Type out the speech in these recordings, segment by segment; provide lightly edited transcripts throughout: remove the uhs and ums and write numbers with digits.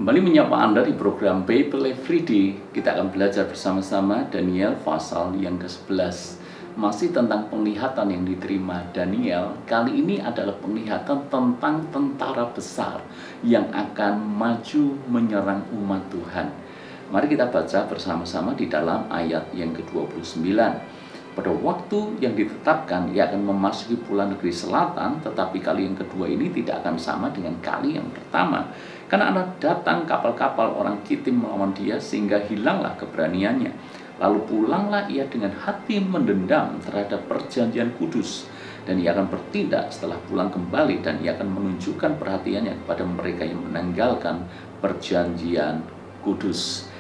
Kembali menyapa Anda di program Bible Everyday. Kita akan belajar bersama-sama Daniel pasal yang ke-11. Masih tentang penglihatan yang diterima Daniel. Kali ini adalah penglihatan tentang tentara besar yang akan maju menyerang umat Tuhan. Mari kita baca bersama-sama di dalam ayat yang ke-29. Pada waktu yang ditetapkan, ia akan memasuki Pulau Negeri Selatan, tetapi kali yang kedua ini tidak akan sama dengan kali yang pertama. Karena akan datang kapal-kapal orang Kitim melawan dia, sehingga hilanglah keberaniannya. Lalu pulanglah ia dengan hati mendendam terhadap perjanjian kudus. Dan ia akan bertindak setelah pulang kembali, dan ia akan menunjukkan perhatiannya kepada mereka yang menanggalkan perjanjian kudus.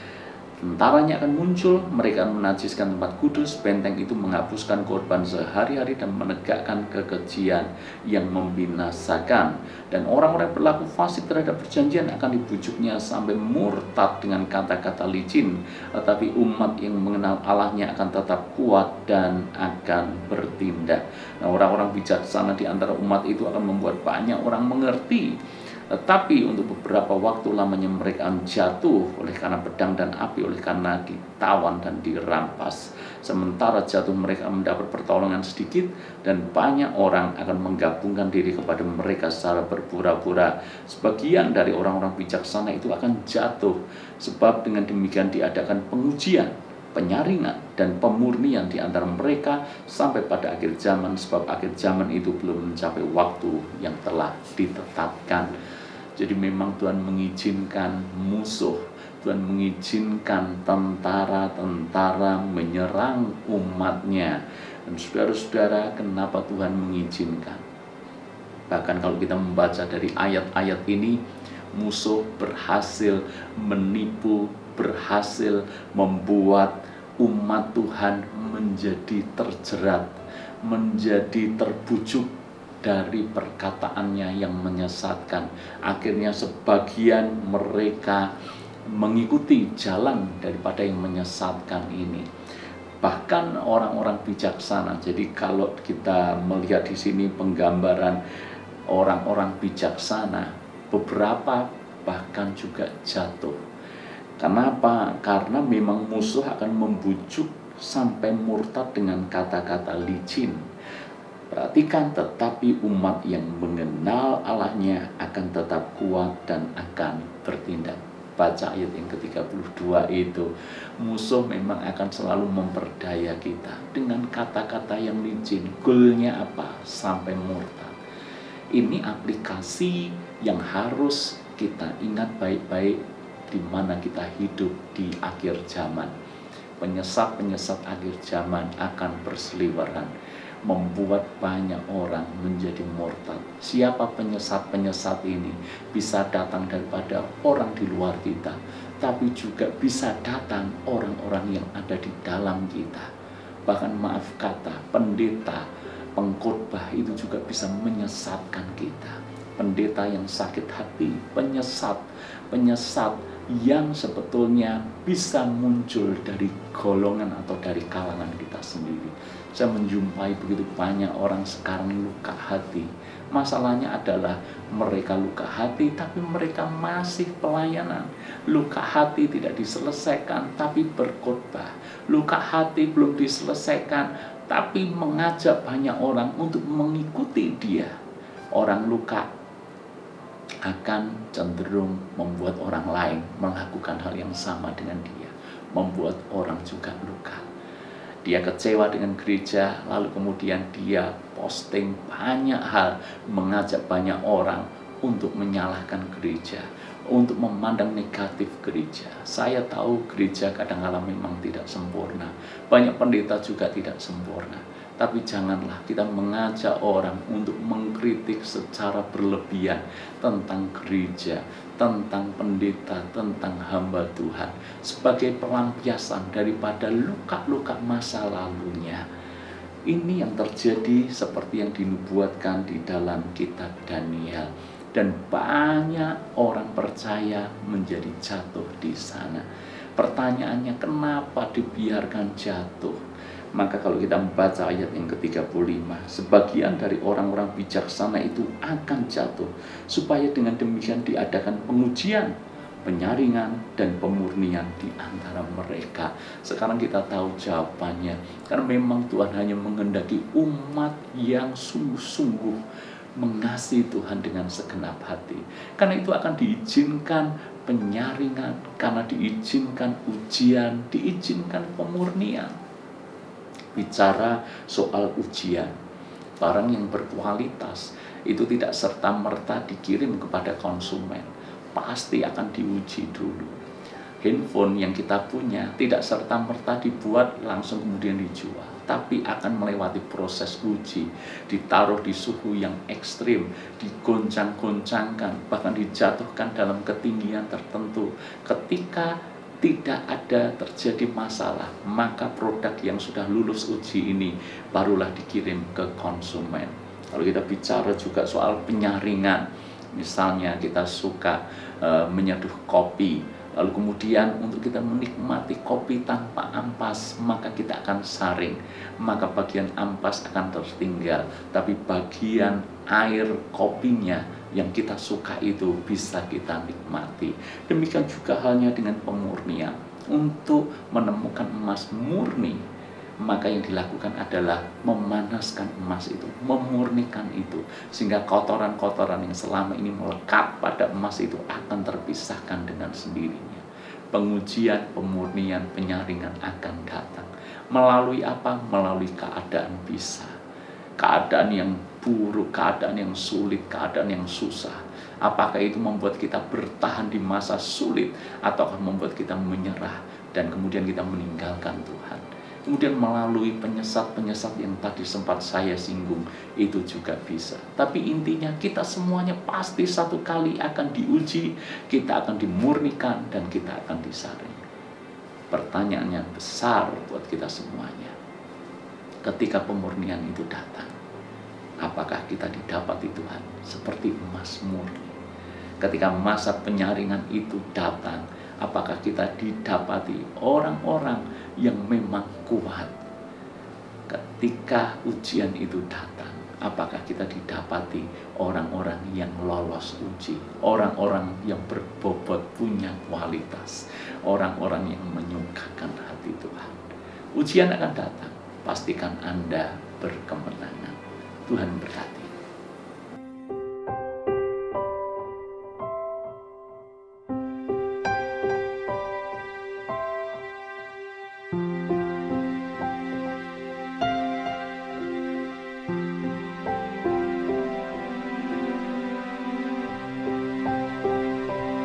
Tentaranya akan muncul, mereka akan menajiskan tempat kudus, benteng itu menghapuskan korban sehari-hari dan menegakkan kekejian yang membinasakan. Dan orang-orang berlaku fasik terhadap perjanjian akan dibujuknya sampai murtad dengan kata-kata licin. Tetapi umat yang mengenal Allahnya akan tetap kuat dan akan bertindak. Nah, orang-orang bijaksana di antara umat itu akan membuat banyak orang mengerti. Tetapi untuk beberapa waktu lamanya mereka jatuh oleh karena pedang dan api, oleh karena ditawan dan dirampas. Sementara jatuh mereka mendapat pertolongan sedikit, dan banyak orang akan menggabungkan diri kepada mereka secara berpura-pura. Sebagian dari orang-orang bijaksana itu akan jatuh, sebab dengan demikian diadakan pengujian, penyaringan, dan pemurnian di antara mereka sampai pada akhir zaman, sebab akhir zaman itu belum mencapai waktu yang telah ditetapkan. Jadi memang Tuhan mengizinkan musuh, Tuhan mengizinkan tentara-tentara menyerang umatnya. Dan saudara-saudara, kenapa Tuhan mengizinkan? Bahkan kalau kita membaca dari ayat-ayat ini, musuh berhasil menipu, berhasil membuat umat Tuhan menjadi terjerat, menjadi terbujuk dari perkataannya yang menyesatkan. Akhirnya sebagian mereka mengikuti jalan daripada yang menyesatkan ini. Bahkan orang-orang bijaksana. Jadi kalau kita melihat di sini penggambaran orang-orang bijaksana, beberapa bahkan juga jatuh. Kenapa? Karena memang musuh akan membujuk sampai murtad dengan kata-kata licin. Perhatikan, tetapi umat yang mengenal Allahnya akan tetap kuat dan akan bertindak. Baca ayat yang ke-32 itu, musuh memang akan selalu memperdaya kita dengan kata-kata yang licin. Goalnya apa? Sampai murtad. Ini aplikasi yang harus kita ingat baik-baik di mana kita hidup di akhir zaman. Penyesat-penyesat akhir zaman akan berseliweran, membuat banyak orang menjadi murtad. Siapa penyesat-penyesat ini? Bisa datang daripada orang di luar kita, tapi juga bisa datang orang-orang yang ada di dalam kita. Bahkan maaf kata, pendeta, pengkhotbah itu juga bisa menyesatkan kita. Pendeta yang sakit hati, penyesat yang sebetulnya bisa muncul dari golongan atau dari kalangan kita sendiri. Saya menjumpai begitu banyak orang sekarang luka hati. Masalahnya adalah mereka luka hati tapi mereka masih pelayanan. Luka hati tidak diselesaikan tapi berkhotbah. Luka hati belum diselesaikan tapi mengajak banyak orang untuk mengikuti dia. Orang luka akan cenderung membuat orang lain melakukan hal yang sama dengan dia, membuat orang juga luka. Dia kecewa dengan gereja, lalu kemudian dia posting banyak hal, mengajak banyak orang untuk menyalahkan gereja, untuk memandang negatif gereja. Saya tahu gereja kadang-kadang memang tidak sempurna, banyak pendeta juga tidak sempurna. Tapi janganlah kita mengajak orang untuk mengkritik secara berlebihan tentang gereja, tentang pendeta, tentang hamba Tuhan, sebagai pelampiasan daripada luka-luka masa lalunya. Ini yang terjadi seperti yang dinubuatkan di dalam kitab Daniel. Dan banyak orang percaya menjadi jatuh di sana. Pertanyaannya, kenapa dibiarkan jatuh? Maka kalau kita membaca ayat yang ke-35, sebagian dari orang-orang bijaksana itu akan jatuh, supaya dengan demikian diadakan pengujian, penyaringan dan pemurnian di antara mereka. Sekarang kita tahu jawabannya, karena memang Tuhan hanya menghendaki umat yang sungguh-sungguh mengasihi Tuhan dengan segenap hati. Karena itu akan diizinkan penyaringan, karena diizinkan ujian, diizinkan pemurnian. Bicara soal ujian, barang yang berkualitas itu tidak serta-merta dikirim kepada konsumen, pasti akan diuji dulu. Handphone yang kita punya tidak serta-merta dibuat langsung kemudian dijual, tapi akan melewati proses uji, ditaruh di suhu yang ekstrim, digoncang-goncangkan, bahkan dijatuhkan dalam ketinggian tertentu. Ketika tidak ada terjadi masalah, maka produk yang sudah lulus uji ini barulah dikirim ke konsumen. Kalau kita bicara juga soal penyaringan, misalnya kita suka menyeduh kopi, lalu kemudian untuk kita menikmati kopi tanpa ampas, maka kita akan saring, maka bagian ampas akan tertinggal, tapi bagian air kopinya yang kita suka itu bisa kita nikmati. Demikian juga halnya dengan pemurnian. Untuk menemukan emas murni, maka yang dilakukan adalah memanaskan emas itu, memurnikan itu, sehingga kotoran-kotoran yang selama ini melekat pada emas itu akan terpisahkan dengan sendirinya. Pengujian, pemurnian, penyaringan akan datang. Melalui apa? Melalui keadaan bisa. Keadaan yang buruk, keadaan yang sulit, keadaan yang susah. Apakah itu membuat kita bertahan di masa sulit, ataukah membuat kita menyerah dan kemudian kita meninggalkan Tuhan? Kemudian melalui penyesat-penyesat yang tadi sempat saya singgung, itu juga bisa. Tapi intinya kita semuanya pasti satu kali akan diuji, kita akan dimurnikan, dan kita akan disaring. Pertanyaannya besar buat kita semuanya. Ketika pemurnian itu datang, apakah kita didapati Tuhan seperti emas murni? Ketika masa penyaringan itu datang, apakah kita didapati orang-orang yang memang kuat? Ketika ujian itu datang, apakah kita didapati orang-orang yang lolos uji, orang-orang yang berbobot, punya kualitas, orang-orang yang menyukakan hati Tuhan? Ujian akan datang, pastikan Anda berkemenangan. Tuhan berkati.